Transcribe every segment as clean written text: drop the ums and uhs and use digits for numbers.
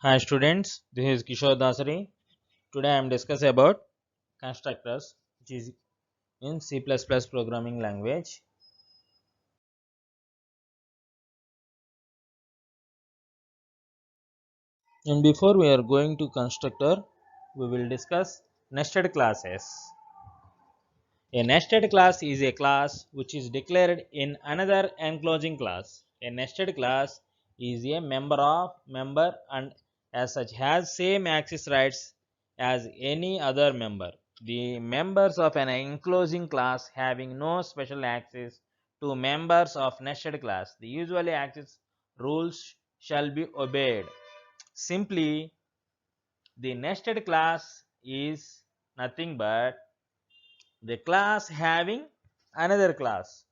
Hi students, this is Kishore Dasari. Today I am discussing about constructors, which is in C++ programming language. And before we are going to constructor, we will discuss nested classes. A nested class is a class which is declared in another enclosing class. A nested class is a member and as such has same access rights as any other member. The members of an enclosing class having no special access to members of nested class. The usually access rules shall be obeyed. Simply, the nested class is nothing but the class having another class.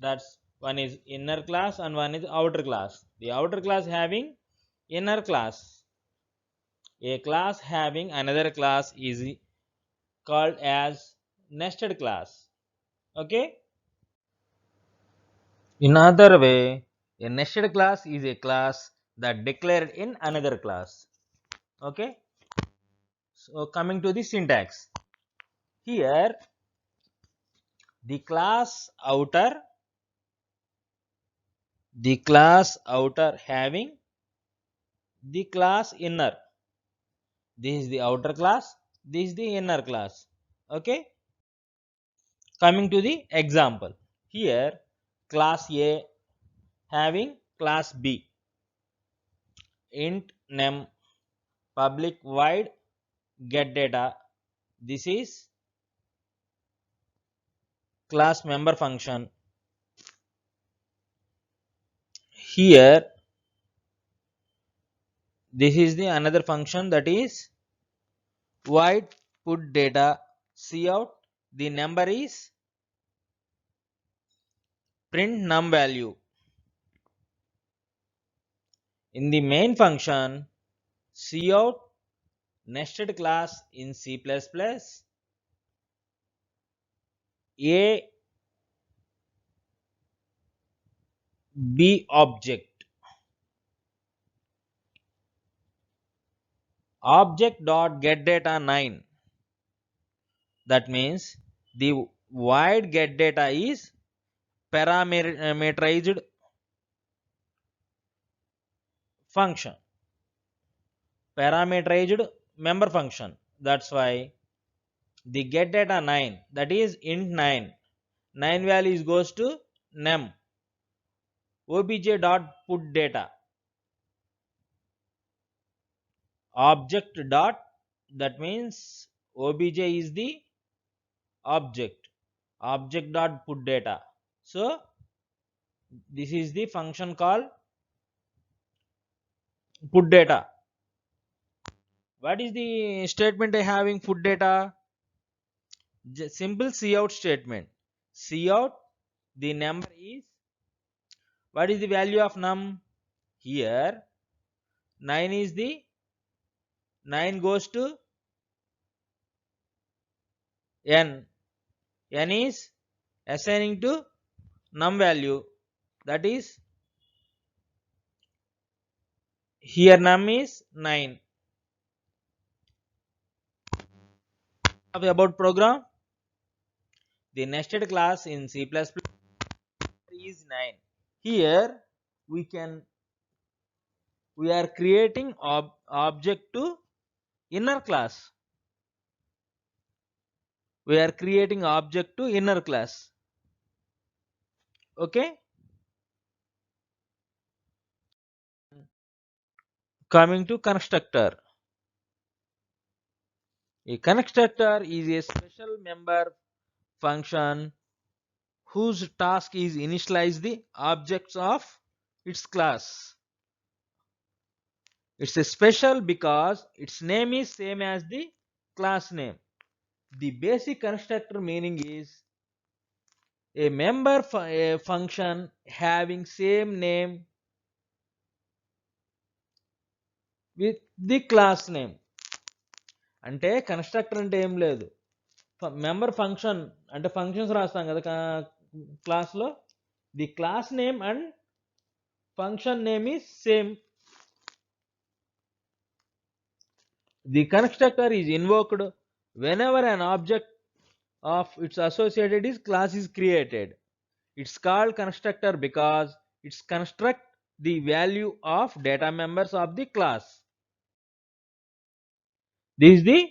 That's one is inner class and one is outer class. The outer class having inner class. A class having another class is called as nested class. Okay. In other way, a nested class is a class that declared in another class. Okay. So coming to the syntax. Here the class outer having the class inner. This is the outer class, this is the inner class. Okay. Coming to the example. Here class A having class B, int num public void get data. This is class member function. Here this is the another function, that is void put data cout. The number is print num value. In the main function cout nested class in C++, a b object dot get data 9. That means the void get data is parameterized function, parameterized member function. That's why the get data 9, that is int 9 values goes to num obj dot put data object dot, that means obj is the object dot put data. So this is the function called put data. What is the statement having put data? Simple cout statement. Cout the number is, what is the value of num? Here 9 is the 9 goes to n. N is assigning to num value, that is here num is 9. About program, the nested class in C++ is 9. Here we are creating object to inner class. We are creating object to inner class. Okay. Coming to constructor. A constructor is a special member function whose task is initialize the objects of its class. It's a special because its name is same as the class name. The basic constructor meaning is a member a function having same name with the class name. అంటే constructor అంటే ఏం లేదు, member function అంటే functions రాస్తాం కదా క్లాస్లో, the class name and function name is same. The constructor is invoked whenever an object of its associated class is created. It's called constructor because it's construct the value of data members of the class. This is the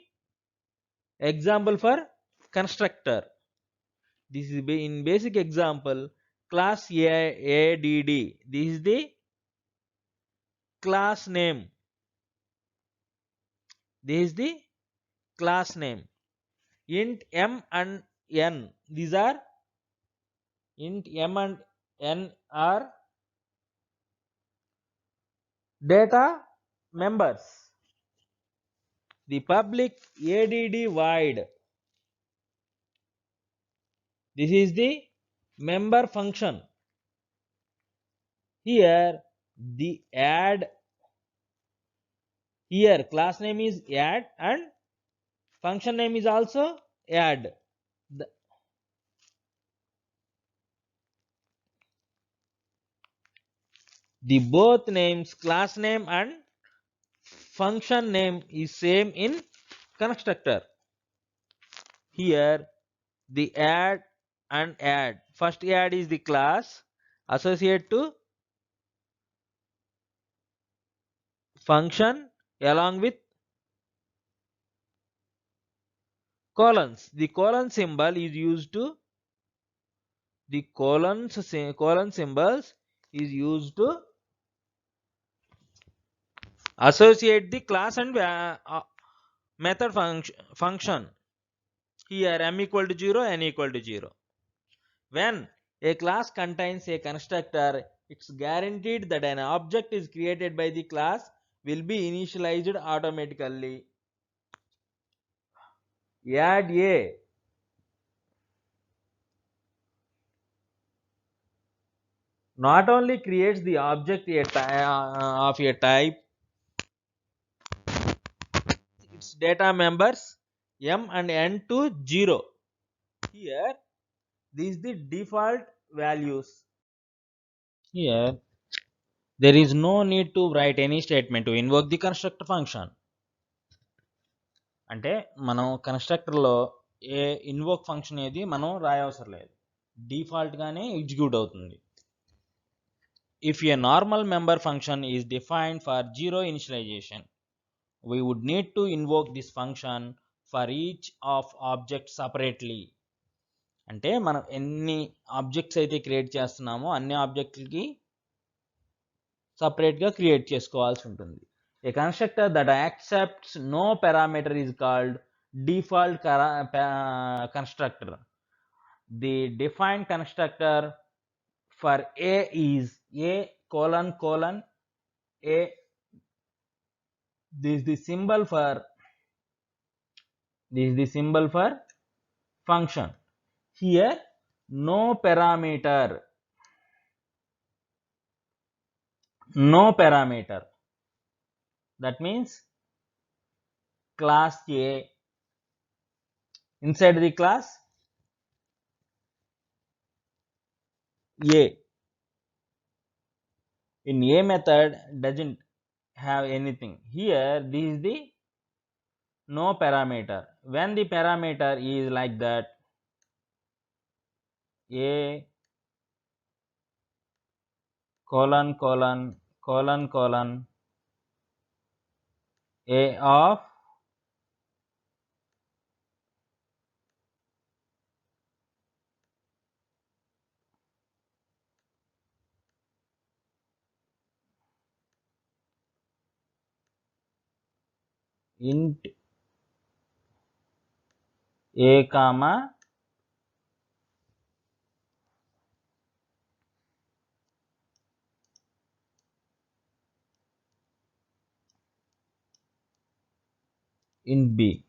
example for constructor. This is in basic example class ADD. This is the class name. This is the class name. Int m and n. These are int m and n are data members. The public add void. This is the member function. Here the add, here class name is add and function name is also add. The both names, class name and function name, is same in constructor. Here the add and add. First add is the class associate to function along with colons. The colon symbol is used to colon symbols is used to associate the class and method function. Here m equal to 0, n equal to 0. When a class contains a constructor, it's guaranteed that an object is created by the class will be initialized automatically. Add a not only creates the object of a type, its data members m and n to 0. Here these the default values. Here there is no need to write any statement to invoke the constructor function. అంటే మనం కన్స్ట్రక్టర్లో ఏ invoke function ఏది మనం రాయవసరం లేదు, డిఫాల్ట్గానే execute అవుతుంది. If a normal member function is defined for 0 initialisation, we would need to invoke this function for each of objects separately. అంటే మనం ఎన్ని ఆబ్జెక్ట్స్ అయితే క్రియేట్ చేస్తున్నామో అన్ని ఆబ్జెక్ట్లకి సపరేట్గా క్రియేట్ చేసుకోవాల్సి ఉంటుంది. A constructor that accepts no parameter is called default constructor. The defined constructor for a is a colon colon a. This is the symbol for function. Here no parameter, that means class A, inside the class A, in A method doesn't have anything. Here this is the no parameter. When the parameter is like that, A colon colon colon colon A of int A comma int B.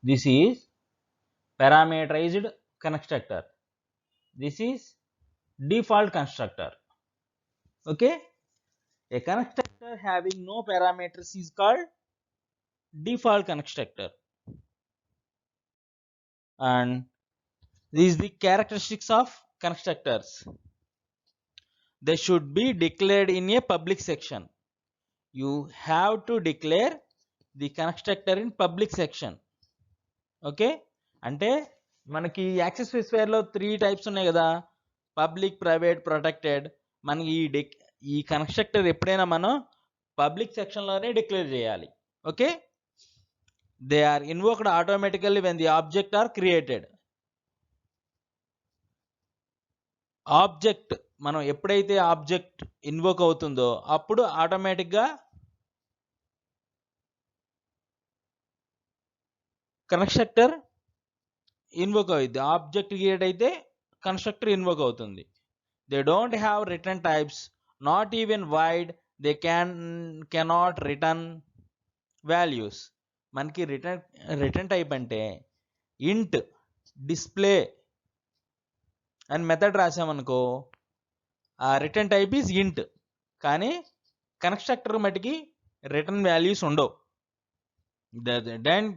This is parameterized constructor. This is default constructor. Okay, a constructor having no parameters is called default constructor. And this is the characteristics of constructors. They should be declared in a public section. You have to declare the constructor in public section. Okay, అంటే మనకి access స్పేస్వేర్లో 3 types ఉన్నాయి కదా, public, private, protected. మనకి ఈ constructor ఎప్పుడైనా మనం public సెక్షన్లోనే declare చేయాలి. Okay, they are invoked automatically when the object are created. Object మనం ఎప్పుడైతే ఆబ్జెక్ట్ ఇన్వోక్ అవుతుందో అప్పుడు ఆటోమేటిక్గా కన్స్ట్రక్టర్ ఇన్వోక్ అవుతుంది. ఆబ్జెక్ట్ క్రియేట్ అయితే కన్స్ట్రక్టర్ ఇన్వోక్ అవుతుంది. They don't have return types, not even void. They cannot return values. మనకి return type అంటే ఇంట్, డిస్ప్లే అని మెథడ్ రాసామనుకో, ఆ రిటర్న్ టైప్ ఈజ్ ఇంట్. కానీ కన్స్ట్రక్టర్ మటుకి రిటర్న్ వాల్యూస్ ఉండవు. Don't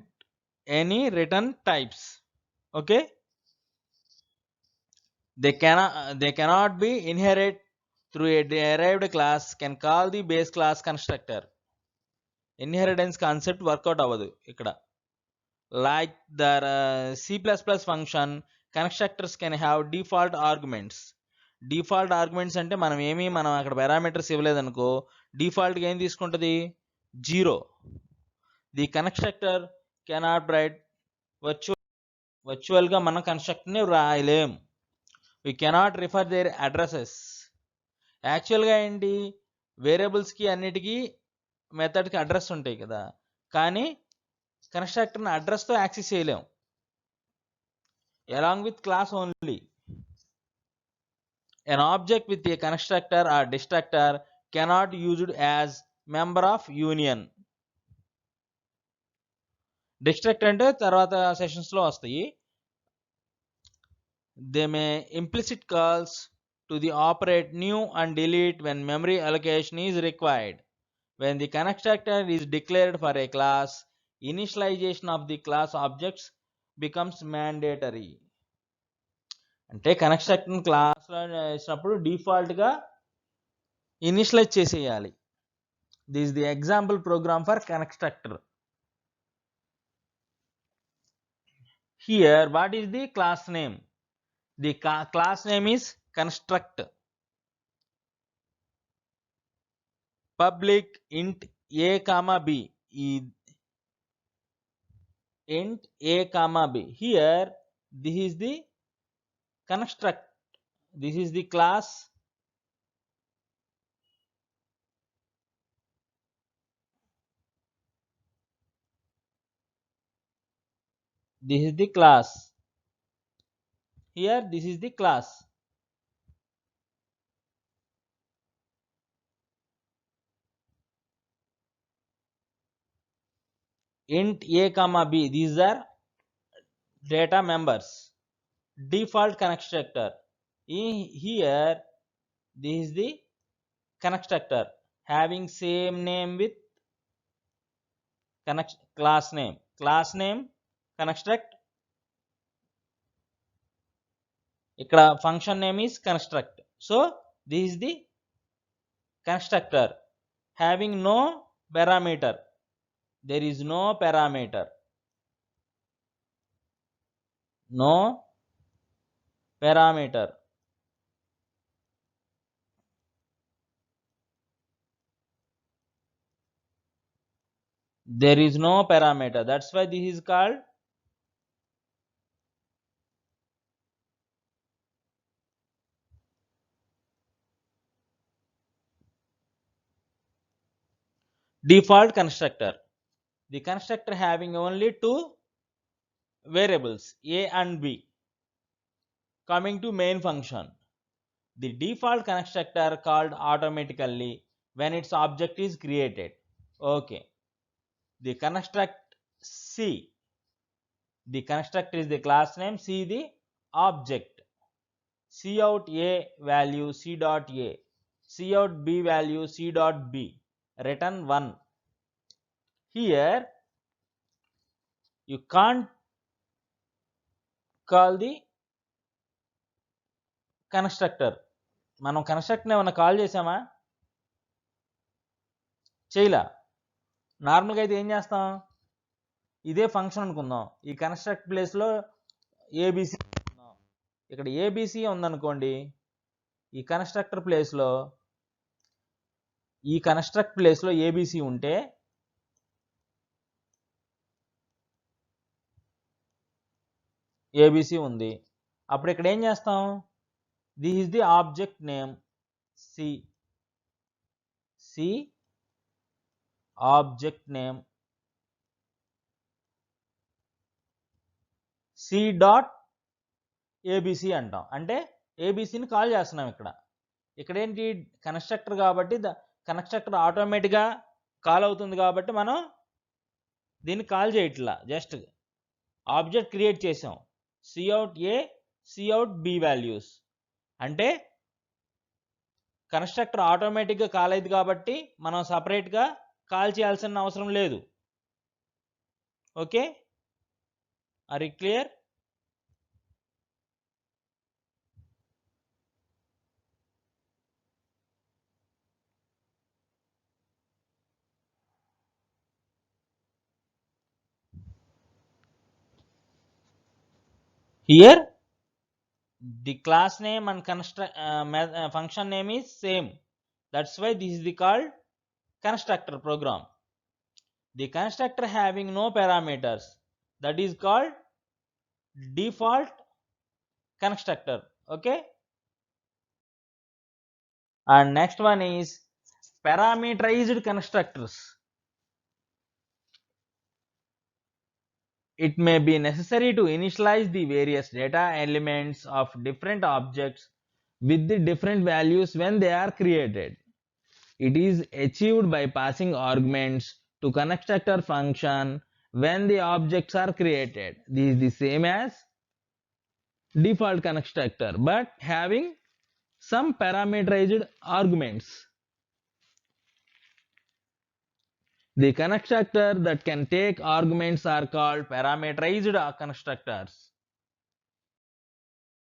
any return types. Okay, they cannot be inherit through a derived class, can call the base class constructor. ఇన్హెరిటెన్స్ concept work out అవ్వదు ఇక్కడ. Like the C++ function, constructors can have default arguments. Default arguments అంటే మనం అక్కడ parameters ఇవ్వలేదనుకో, డిఫాల్ట్గా ఏం తీసుకుంటుంది, 0. The constructor cannot write వర్చువల్గా మనం కన్స్ట్రక్టర్ని రాయలేం. we cannot refer their addresses. యాక్చువల్గా ఏంటి, వేరియబుల్స్కి అన్నిటికీ మెథడ్కి అడ్రస్ ఉంటాయి కదా, కానీ కన్స్ట్రక్టర్ని అడ్రస్తో యాక్సెస్ చేయలేం. along with class only. an object with a constructor or destructor cannot used as member of union. Destructor అంటే తర్వాత సెషన్స్లో వస్తాయి. They may implicit calls to the operate new and delete when memory allocation is required. When the constructor is declared for a class, initialization of the class objects becomes mandatory. అంటే constructor క్లాస్లో వేసినప్పుడు డిఫాల్ట్గా initialise చేసేయాలి. This the example programme for constructor. Here what is the class name? The class name is construct. Public int a comma b. Int a comma b. Here this is the construct. This is the class. This is the class. Here this is the class. Int a comma b, these are data members. Default constructor. Here this is the constructor having same name with class name. Class name construct. ఇక్కడ function name is construct. So this is the constructor having no parameter. There is no parameter. No parameter. There is no parameter. That's why this is called default constructor. The constructor having only 2 variables a and b. Coming to main function, the default constructor called automatically when its object is created. Okay, the construct C. The construct is the class name, C the object. C out a value C dot a, C out b value C dot b, return 1. Here you can't call the constructor. మనం కన్స్ట్రక్ట్ని ఏమన్నా call చేసామా? చేయలా. నార్మల్గా అయితే ఏం చేస్తాం, ఇదే function అనుకుందాం, ఈ కన్స్ట్రక్ట్ ప్లేస్లో ఏబిసి అనుకుందాం. ఇక్కడ ఏబిసి ఉందనుకోండి, ఈ కన్స్ట్రక్టర్ ప్లేస్లో ఈ కన్స్ట్రక్ట్ ప్లేస్లో ఏబిసి ఉంటే ఏబిసి ఉంది, అప్పుడు ఇక్కడ ఏం చేస్తాం, this is the object name C, C object name C dot ABC అంటాం. అంటే ఏబిసిని కాల్ చేస్తున్నాం. ఇక్కడ ఏంటి, కన్స్ట్రక్టర్ కాబట్టి కన్స్ట్రక్టర్ ఆటోమేటిక్గా కాల్ అవుతుంది కాబట్టి మనం దీన్ని కాల్ చేయట్లా, జస్ట్ ఆబ్జెక్ట్ క్రియేట్ చేసాం. Cout a cout B values అంటే కన్స్ట్రక్టర్ ఆటోమేటిక్గా కాల్ అయింది కాబట్టి మనం సపరేట్గా కాల్ చేయాల్సిన అవసరం లేదు. Okay, are you clear? Here the class name and function name is same, that's why this is the called constructor program. The constructor having no parameters, that is called default constructor. Okay, and next one is parameterized constructors. It may be necessary to initialize the various data elements of different objects with the different values when they are created. It is achieved by passing arguments to constructor function when the objects are created. This is the same as default constructor but having some parameterized arguments. The constructor that can take arguments are called parameterized constructors.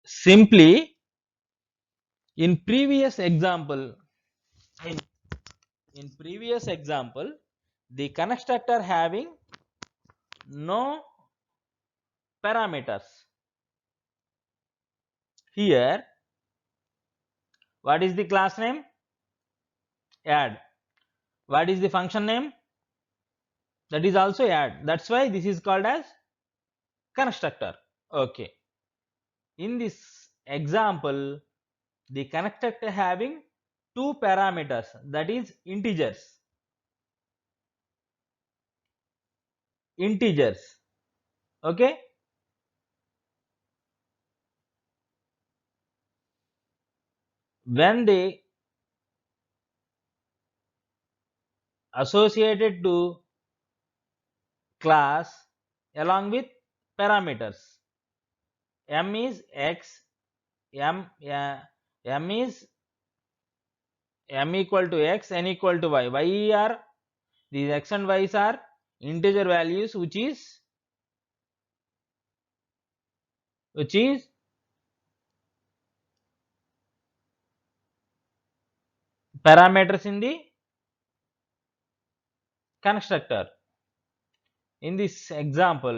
Simply, in previous example, the constructor having no parameters. Here, what is the class name? Add. What is the function name? That is also add. That's why this is called as constructor. Okay, in this example, the constructor having two parameters, that is integers. Okay, when they associated to class along with parameters, m is x, m is m equal to x, n equal to y. Are these x and y's are integer values which is parameters in the constructor. In this example,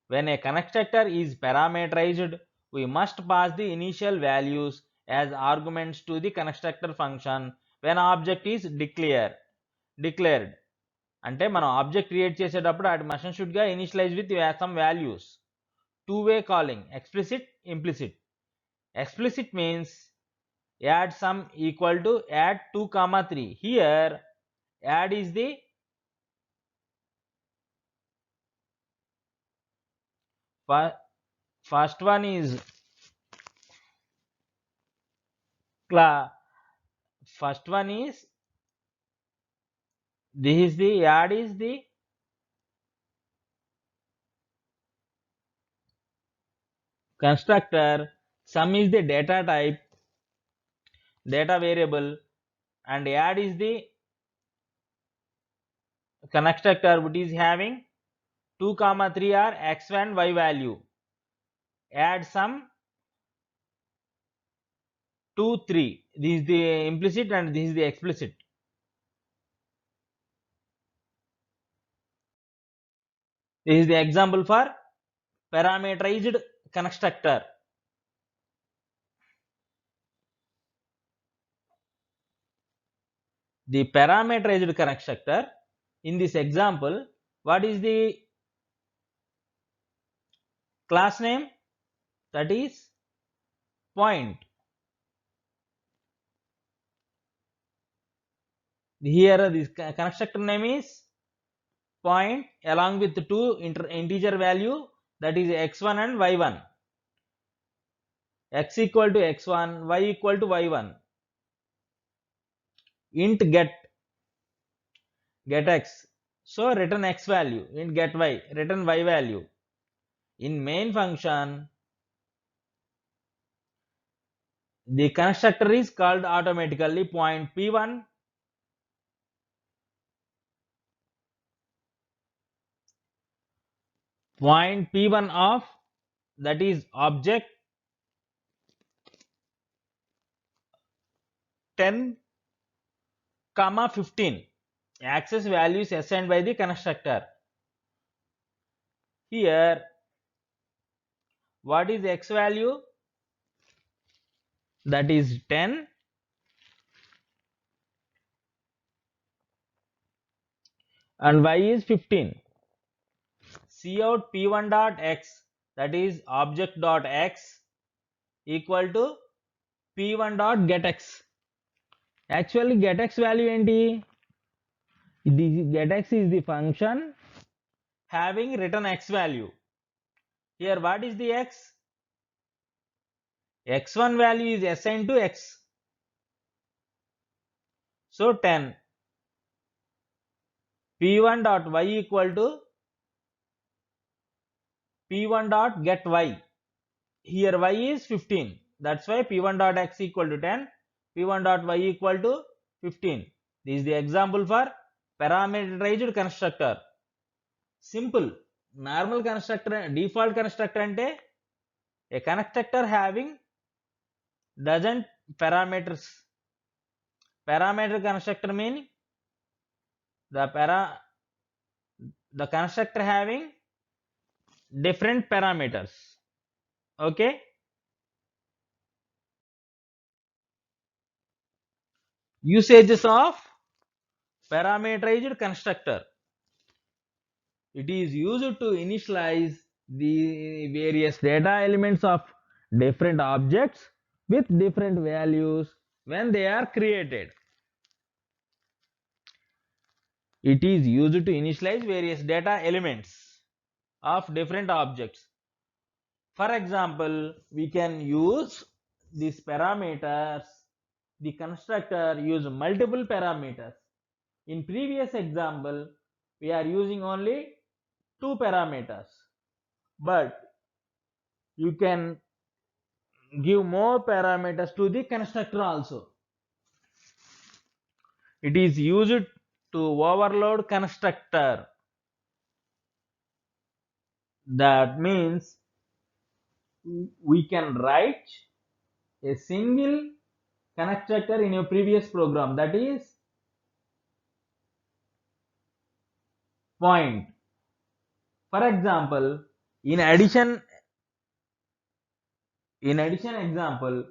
when a constructor is parameterized, we must pass the initial values as arguments to the constructor function when object is declared. అంటే మనం object create చేసేటప్పుడు అది machine should గా initialise with some values. Two-way calling, explicit, implicit. Explicit means add sum equal to add 2, 3. Here add is the first one is this is the add is the constructor, sum is the data type, data variable, and add is the constructor which is having 2, 3 are x and y value. Add sum 2, 3. This is the implicit and this is the explicit. This is the example for parameterized constructor. The parameterized constructor, in this example, what is the class name? That is point. Here this constructor name is point along with two integer value, that is x1 and y1. X equal to x1, y equal to y1. Int get x, so return x value. Int get y, return y value. In main function, the constructor is called automatically point p1, point p1 of, that is object 10, 15. Access values assigned by the constructor. Here, what is x value? That is 10, and y is 15. Cout p1 dot x, that is object dot x, equal to p1 dot get x. Actually get x value enti? The get x is the function having return x value. Here what is the x? x1 value is assigned to x. So 10. p1 dot y equal to p1 dot get y. Here y is 15. That's why p1 dot x equal to 10. p1 dot y equal to 15. This is the example for parameterized constructor. Simple. Normal constructor, default constructor ante a constructor having doesn't parameters. Parameter constructor mean the constructor having different parameters. Okay. Usages of parameterized constructor. It is used to initialize the various data elements of different objects with different values when they are created. It is used to initialize various data elements of different objects. For example, we can use these parameters. The constructor use multiple parameters. In previous example, we are using only two parameters, but you can give more parameters to the constructor also. It is used to overload constructor. That means we can write a single constructor in your previous program, that is point. For example, in addition example,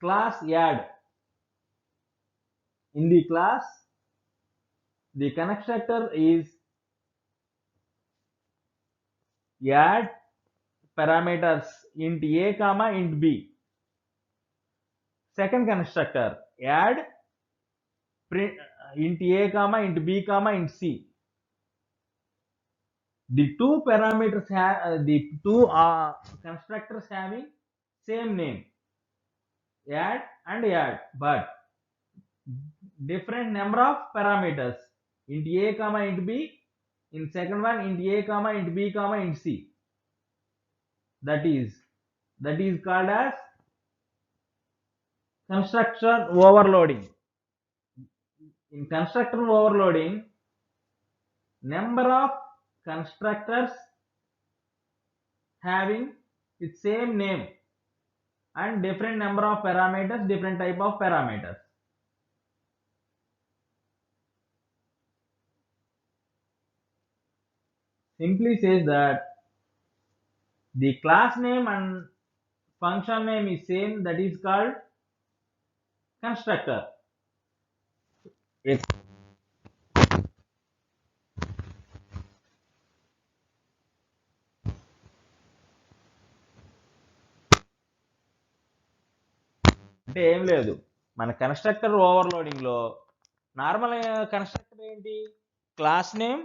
class add. In the class, the constructor is add parameters int a comma int b. Second constructor add print int a comma int b comma int c. The two parameters have the two constructors having same name, add and add, but different number of parameters, int a comma int b. In second one, int a comma int b comma int c. That is called as constructor overloading. In constructor overloading, number of constructors having its same name and different number of parameters, different type of parameters. simply says that the class name and function name is same, that is called constructor. అంటే ఏం లేదు, మన constructor overloading లో normal constructor ఏంటి, class name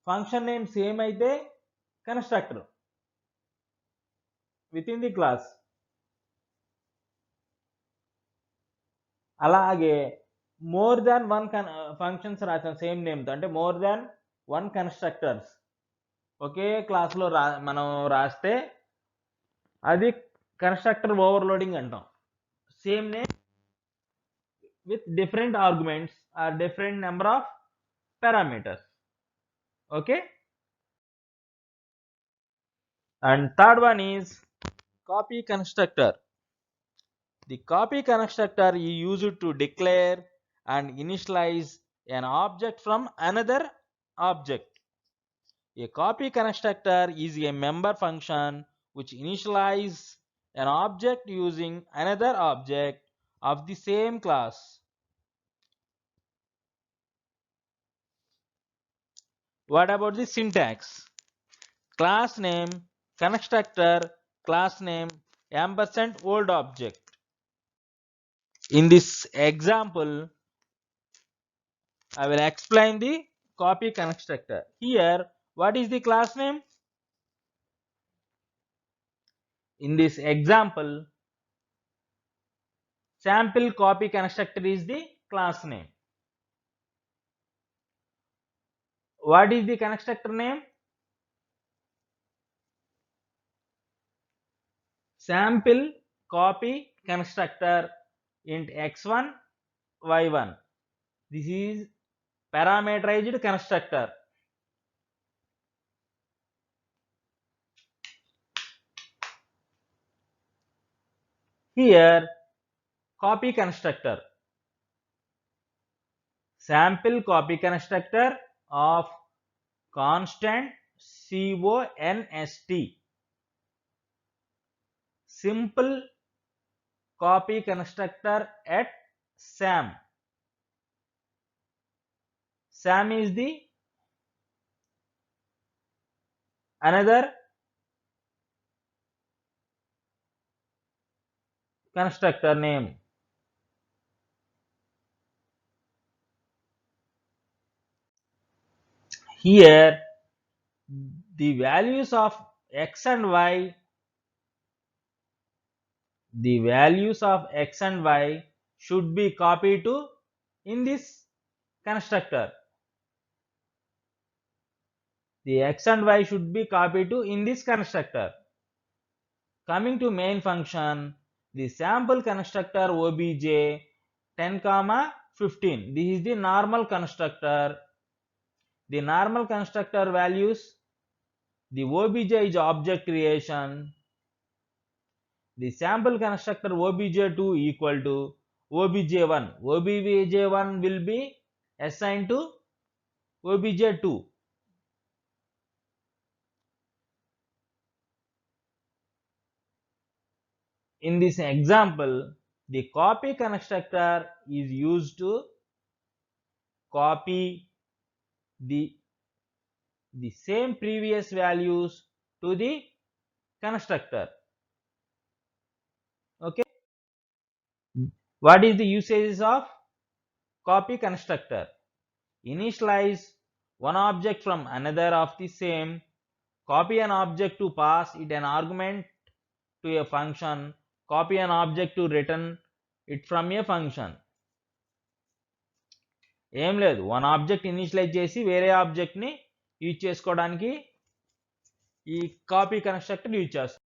function name same అయితే constructor within the class. అలాగే more than one functions రాసాం same నేమ్తో, అంటే మోర్ దాన్ వన్ కన్స్ట్రక్టర్స్ ఒకే క్లాస్లో మనం రాస్తే అది కన్స్ట్రక్టర్ ఓవర్లోడింగ్ అంటాం. Same name with different arguments or different number of parameters. Okay, and third one is copy constructor. The copy constructor is used to declare and initialize an object from another object. A copy constructor is a member function which initializes an object using another object of the same class. What about the syntax? Class name, constructor, class name, ampersand old object. In this example, I will explain the copy constructor. Here, what is the class name? In this example, sample copy constructor is the class name. What is the constructor name? Sample copy constructor int x1 y1. This is parameterized constructor. Here, copy constructor, sample copy constructor of constant const, simple copy constructor at sam. Sam is the another constructor name. Here, the values of x and y, should be copied to in this constructor. The x and y should be copied to in this constructor. Coming to main function, the sample constructor obj 10, 15. This is the normal constructor. The normal constructor values, the obj is object creation. The sample constructor obj2 equal to obj1. obj1 will be assigned to obj2. In this example, the copy constructor is used to copy the same previous values to the constructor. Okay, what is the usages of copy constructor? Initialize one object from another of the same, copy an object to pass it an argument to a function, copy an object to return it from a function. ఏం లేదు, one object initialise చేసి వేరే ఆబ్జెక్ట్ని use చేసుకోవడానికి ఈ copy constructor use చేస్తాం.